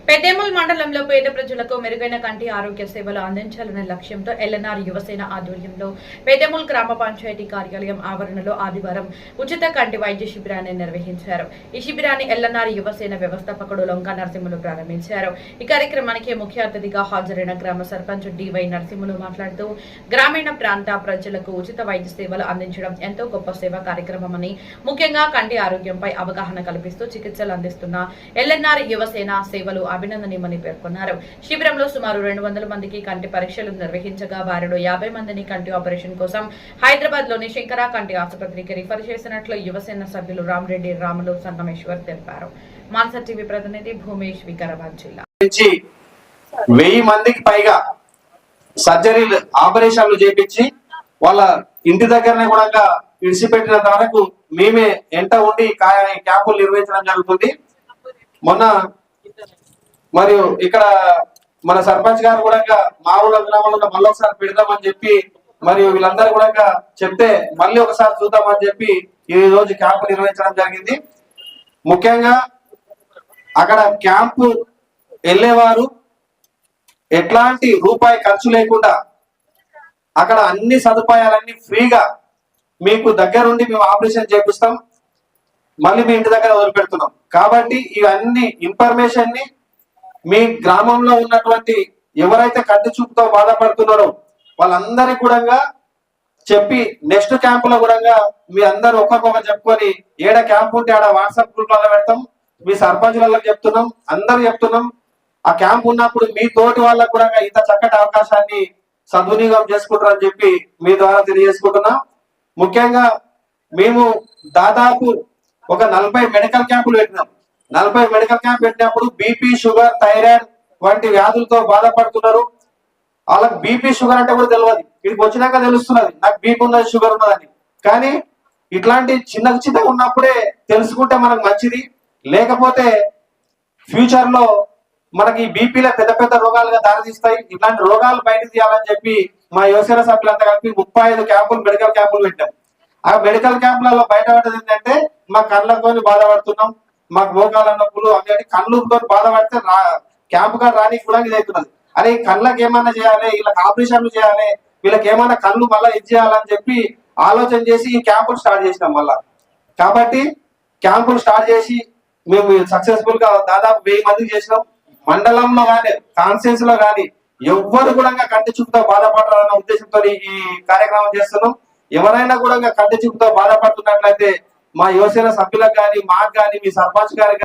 పెద్దేముల్ మండలంలో పేద ప్రజలకు మెరుగైన కంటి ఆరోగ్య సేవలు అందించాలనే లక్ష్యంతో ఎల్ఎన్ఆర్ యువసేన ఆధ్వర్యంలో పెద్దేముల్ గ్రామ పంచాయతీ కార్యాలయం ఆవరణలో ఆదివారం ఉచిత కంటి వైద్య శిబిరాన్ని నిర్వహించారు. ఈ శిబిరాన్ని ఎల్ఎన్ఆర్ యువసేన వ్యవస్థాపకుడు లొంక నరసింహులు ప్రారంభించారు. ఈ కార్యక్రమానికి ముఖ్య అతిథిగా హాజరైన గ్రామ సర్పంచ్ డివై నరసింహులు మాట్లాడుతూ గ్రామీణ ప్రాంత ప్రజలకు ఉచిత వైద్య సేవలు అందించడం ఎంతో గొప్ప సేవా కార్యక్రమమని, ముఖ్యంగా కంటి ఆరోగ్యంపై అవగాహన కల్పిస్తూ చికిత్సలు అందిస్తున్న ఎల్ఎన్ఆర్ యువసేన సేవలు అభినందనీయమని పేర్కొన్నారు. శిబిరంలో సుమారు 200 మందికి కంటి పరీక్షలు నిర్వహించగా వారిలో 50 మందిని కంటి ఆపరేషన్ కోసం హైదరాబాద్ లోని శంకర కంటి ఆసుపత్రికి రిఫర్ చేసినట్లు యువసేన సభ్యులు రామరెడ్డి రాములు సంగమేశ్వర్ తెలిపారు. మాన్సర్ టీవీ ప్రతినిధి భూమేష్, వికారాబాద్ జిల్లా. 1000 మందికి పైగా సర్జరీలు ఆపరేషన్లు చేపించి వాళ్ళ ఇంటి దగ్గరనే కూడా విడిచిపెట్టినంత వరకు మేమే ఎంట ఉండి క్యాంపులు నిర్వహించడం జరుగుతుంది. మొన్న మరియు ఇక్కడ మన సర్పంచ్ గారు కూడా మా ఊళ్ళ గ్రామంలో మళ్ళీ ఒకసారి పెడదామని చెప్పి మరియు వీళ్ళందరూ కూడా చెప్తే మళ్ళీ ఒకసారి చూద్దామని చెప్పి ఈ రోజు క్యాంపు నిర్వహించడం జరిగింది. ముఖ్యంగా అక్కడ క్యాంపు వెళ్ళేవారు ఎట్లాంటి రూపాయి ఖర్చు లేకుండా అక్కడ అన్ని సదుపాయాలన్నీ ఫ్రీగా మీకు దగ్గరుండి మేము ఆపరేషన్ చేపిస్తాం, మళ్ళీ మీ ఇంటి దగ్గర వదిలిపెడుతున్నాం. కాబట్టి ఇవన్నీ ఇన్ఫర్మేషన్ ని మీ గ్రామంలో ఉన్నటువంటి ఎవరైతే కంటి చూపుతో బాధపడుతున్నారో వాళ్ళందరికీ కూడా చెప్పి నెక్స్ట్ క్యాంపులో కూడా మీ అందరూ ఒక్కొక్కరు చెప్పుకొని ఏడ క్యాంప్ ఉంటే ఆడ వాట్సాప్ గ్రూప్లలో పెడతాం, మీ సర్పంచులకు చెప్తున్నాం, అందరూ చెప్తున్నాం. ఆ క్యాంప్ ఉన్నప్పుడు మీ తోటి వాళ్ళకు కూడా ఇంత చక్కటి అవకాశాన్ని సద్వినియోగం చేసుకుంటారని చెప్పి మీ ద్వారా తెలియజేసుకుంటున్నాం. ముఖ్యంగా మేము దాదాపు ఒక 40 మెడికల్ క్యాంపులు పెట్టినాం. 40 మెడికల్ క్యాంప్ పెట్టినప్పుడు బీపీ, షుగర్, థైరాయిడ్ వంటి వ్యాధులతో బాధపడుతున్నారు. వాళ్ళకి బీపీ, షుగర్ అంటే కూడా తెలియదు. ఇక్కడికి వచ్చినాక తెలుస్తున్నది నాకు బీపీ ఉన్నది, షుగర్ ఉన్నదని. కానీ ఇట్లాంటి చిన్నగా ఉన్నప్పుడే తెలుసుకుంటే మనకు మంచిది. లేకపోతే ఫ్యూచర్ లో మనకి బీపీలో పెద్ద రోగాలుగా దారితీస్తాయి. ఇట్లాంటి రోగాలు బయటకు తీయాలని చెప్పి మా యువసేన సభ్యులంతా కలిపి 35 క్యాంపులు మెడికల్ క్యాంపులు పెట్టాం. ఆ మెడికల్ క్యాంపులలో బయటపడేది ఏంటంటే మా కళ్ళతో బాధపడుతున్నాం, మాకు మోకాళ్ళ నొప్పులు అవి కళ్ళుతో బాధపడితే క్యాంపు గా రానికి కూడా ఇది అవుతున్నది. అరే కళ్ళకి ఏమన్నా చేయాలి, వీళ్ళకి ఆపరేషన్లు చేయాలి, వీళ్ళకి ఏమన్నా కళ్ళు మళ్ళీ ఇది చేయాలని చెప్పి ఆలోచన చేసి ఈ క్యాంపులు స్టార్ట్ చేసినాం మళ్ళా. కాబట్టి క్యాంపులు స్టార్ట్ చేసి మేము సక్సెస్ఫుల్ గా దాదాపు 1000 మందికి చేసినాం. మండలంలో కానీ కాన్స్టిట్యూన్స్ లో కానీ ఎవ్వరు కూడా కంటి చూపుతో బాధపడాలన్న ఉద్దేశంతో ఈ కార్యక్రమం చేస్తున్నాం. ఎవరైనా కూడా కంటి చూపుతో బాధపడుతున్నట్లయితే మా యువసేన సభ్యులకు కానీ, మాకు కానీ, మీ సర్పంచ్ గారికి